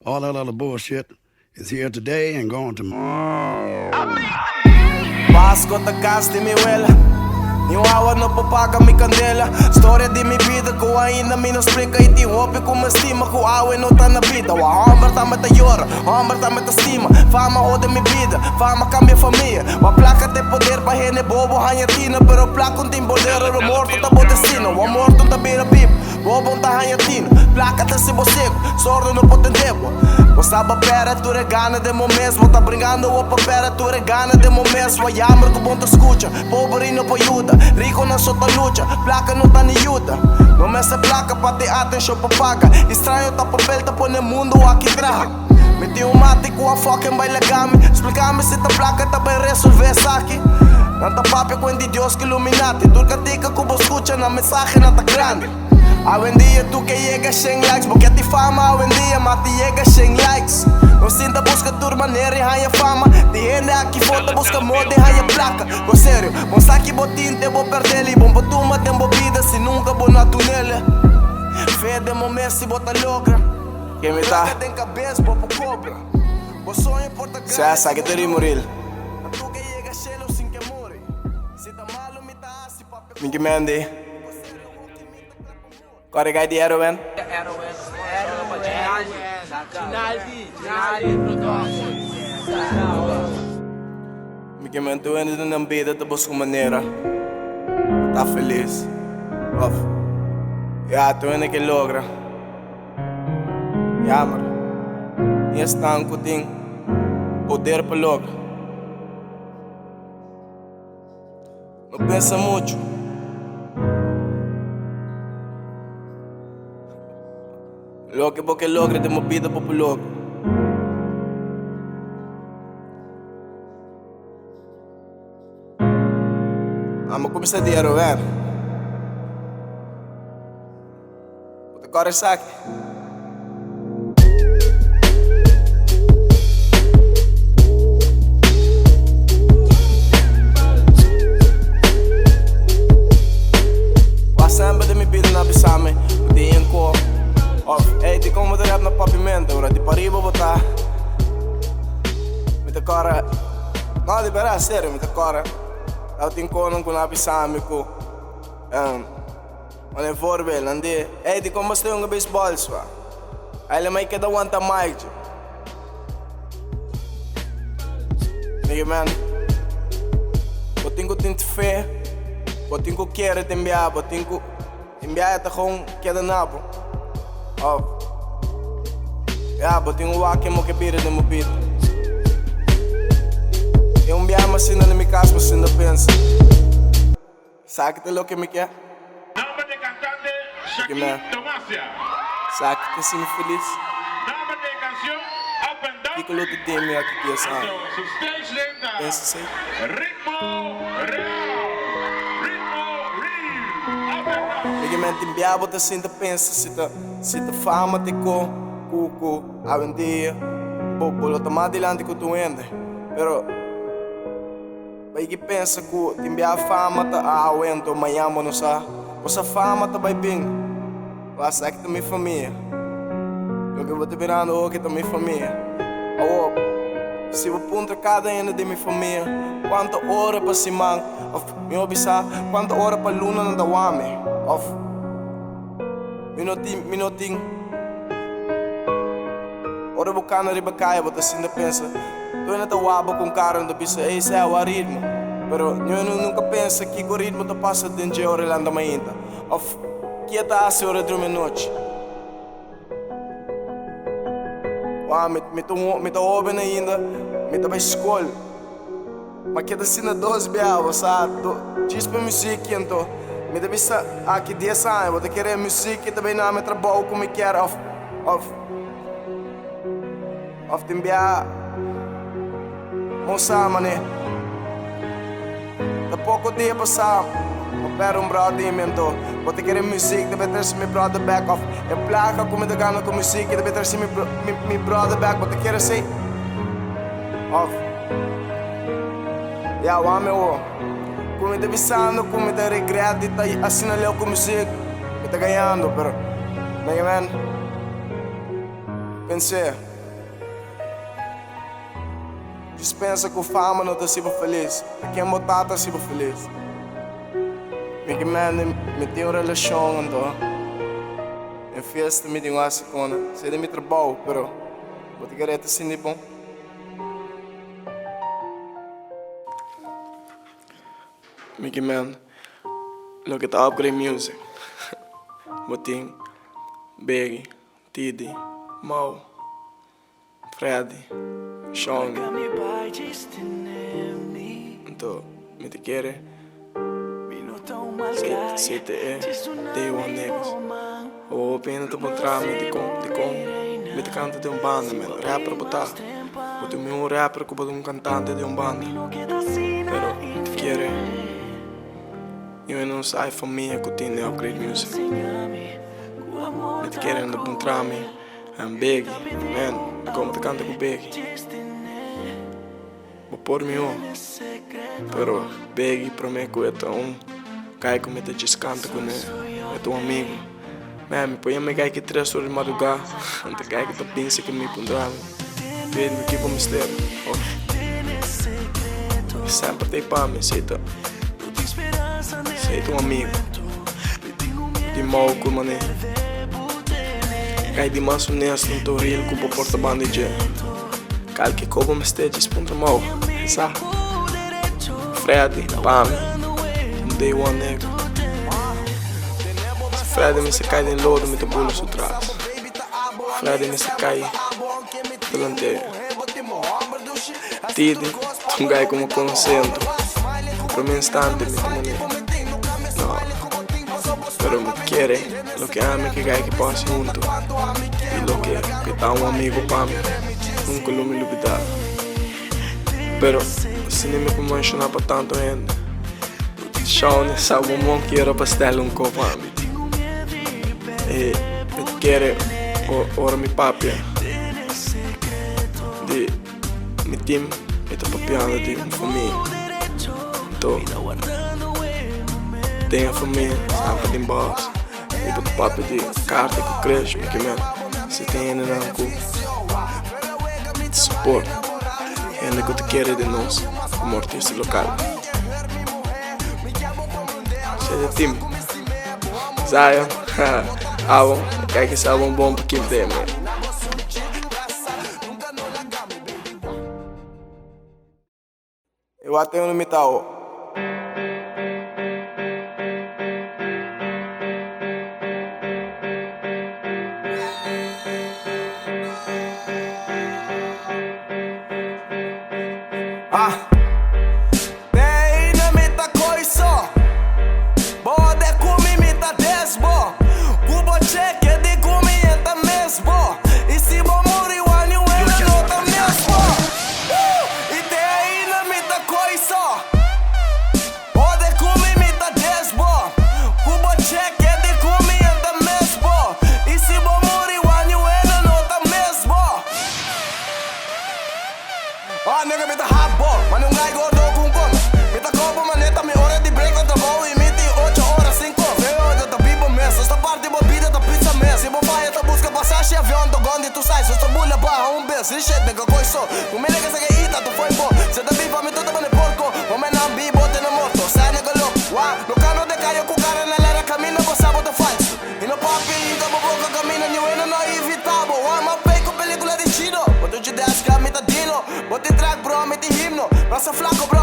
all that other bullshit is here today and gone tomorrow. Pasko ta gas di mi wela, yung awa na papaga mi candela. Storia di mi vida ko ainda mi não explica e ti hope ko me estima ko awe no tá na vida. Wa homem tá me ta llora, homem tá me ta estima. Fama ode mi vida, fama cambia família. Wa placa te poder pa hene bobo hanyatina, pero placa un timbolero ro morto ta bo destino. Wa morto ta bira bib, bobo ta hanyatina. Placa ta se boseco, sordo no potendebo. Gostava pera, tu regana de momento. Tá brincando o papera, tu regana de momento. Wa jammer ko bom te escucha, pobre no ajuda. Rico na sota lucha, placa não tá ni ajuda. Não me se placa pa te atenção pa paga. Estranho tá papel, tá põe mundo aqui traga. Meti mate com a fucking baila gami. Explica-me se tá placa, tá bem resolver essa aqui. Não tá papi com Deus que iluminati. Turca tica que vos escucha na mensagem não tá grande. Hoy en día tú que llegas 100 likes, porque ti fama hoy en día, mas te llegas 100 likes. No sinta busca tu maneira e haya fama. Te gente aqui foto busca moda e haya placa. Con sério, bom saque botin te vou perder. E bom botuma tem vida se nunca vou na tunela. Fé de momento se bota logra. Que me tá? Tem cabeça, vou pro cobra. O sonho importa grande. Se sabe que te morir. Tu que llegas cielo sin que more. Se tá malo me tá assim papi. Mingi Mandy. Corre di Erwin. Me que mantuendo na vida da busca maneira. Tá feliz. Of. Ja, tu é que logra. Ja, maar. E está tem poder para logra. Não pensa muito. Lo que porque logra de movida por logo. Vamos começar a dinheiro, velho. Vou correr saque. O samba de mi vida na bisame, de enco. Hey, di como te rap na pavimento, ora di paribo botar. Mi te cara. No, di vera sério, mi te cara. Eu te encontro com a pisame com. Olha voorbeeld, andi. Hey, di como ste yung baseball swa. Ele mai que da wanta Mike. Nigga man. Eu tenho tinta fé. Eu tenho querer te enviar, eu tenho enviar até com que da nabo. Oh, yeah, but tenho aqui mo que pira de mo pito. Eu me amo assim na minha casa, mas ainda pensa. Sabe que lo que me quer? Nome de cantante Shakir Tomasia. Sabe que assim feliz. Nome de canção Up and Down. Fico luto de mim aqui que essa. Su stage lenta. Pensa assim. Ritmo real. Ritmo real. Up and Down. Ligamento enviado, você ainda pensa se tá fama te cuco, a vendia. Bolo tomar adiante com tu ende. Pero vai que pensa que te enviar fama tá aguento, amanhã não sa. Essa fama tá vai bem. Vai ser que tá minha família. Eu que vou te virando o que tá minha família. Se eu punta cada ano de minha família, quanta hora para Simão, me observar, quanta hora para Luna na Dawame, minutinho. Ora bucana riba caia, bota assim da pensa, tu ainda tá wabo com cara no bisa, esse é o ritmo, pero eu nunca pensa que o ritmo tá passa dentro de hora lá da manhã, que tá a hora de uma noite. Me tô ouvindo ainda, me tô pra escola. Mas que tá sendo 12 biavos, sabe? Diz pra música, então. Me deve estar aqui 10 anos, vou querer música também não me trabalho como eu quero. Te enviar. Moça, mané. Tá pouco dia passar. Eu quero brother, então. Vou querer música, deve ter meu brother back off. É placa como eu ganho com música, deve ter meu brother back. Vou querer ser off. Yeah, o meu. Como eu tô visando, como eu tô regreto, e tá assinando com música. Eu tô ganhando, pero. Man, pensei. Dispensa com fama, não tá sido feliz. Quem botar tá sido feliz. Porque, man, me tem uma relação, então. Em festa, me tem uma segunda. Sei de meu trabalho, pero vou te querer assim de bom. Mickey Man, lo que tá upgrade music. Botim, Biggie, Diddy, Mo, Freddy, Sean. Então, me te quer. Se te é, day one niggas. O pena te encontrar me de com. Me te canta de banda, man. Rapper botar. Botem um rapper que botem cantante de banda. Pero, me te quer. Eu não sai para mim que tem upgrade music. Me te querem encontrar me. I'm Biggie, man. Como te canta com Biggie. Vou pôr me pero Biggie para mim que é tão cai como te descanta com é teu amigo. Man, me põe me cai que 3 horas de madrugada. Ante cai que tu pensa que me pondrá. Vede me que como mistério. Sempre tem para me cita. Sei teu amigo. De mal com mané. Cai de mais honesto no teu rio com o porta-banda de Cal que como me esteja expondo mal. Sabe? Freddy, Pam, day one nigga. Freddy me se cai de lodo, me te pulo su trás. Freddy me se cai delante. Diddy, um gai como consento. Por um instante me te mané. No, pero me quiere, lo que ama que gai que pase junto. Y lo que está un amigo para mí, nunca lo me olvidar. Pero, se nem me mencionar para tanto gente. Sean sabe um monte que era para estar copo a mim. E me quer ora mi papi. De mi team, me tá papiando de uma família. Então, tem a família, sabe de boss. E para o papi de carta que cresce, porque mesmo se tem ainda não com suporte. É o que te quer de nós, como artista local. Seja time, Zion, álbum, que esse álbum bom para quem tem, man. Eu até no metal. Dei na mita coisa, bode comi mita desbo, cubo cheque de comi enta mesmo, e se bo muri wani wena nota mesmo. E dei na mita coisa, bode comi mita desbo, cubo cheque de comi enta mesmo, e se bo muri wani wena nota mesmo. Ah, nigga, me tá hardball, mas não gai gordo com como. Me tá copo, maneta, me hora de break, eu trabalho e me tem 8 horas, 5. Veio onde eu tô vivo mesmo, esta parte bebida, tá pizza mesmo. Se vou fazer, tu busca passagem, avião, tô onde tu sai. Se eu sou bulha, barra, beijo, e shit, nigga, coisa. Com me nega, segue ita, tu foi bom. Se tá vivo, me tudo bane porco. Homem não bi, bote na moto, sai, nigga, louco. No cano de caio, com cara na lera, camina, você sabe, tu faz. E no papi, cabo boca, camina, new ainda não é evitável. Uma película de tiro, boto de 10 me tá dino. Bote track, bro, me te himno. Nossa flaco, bro.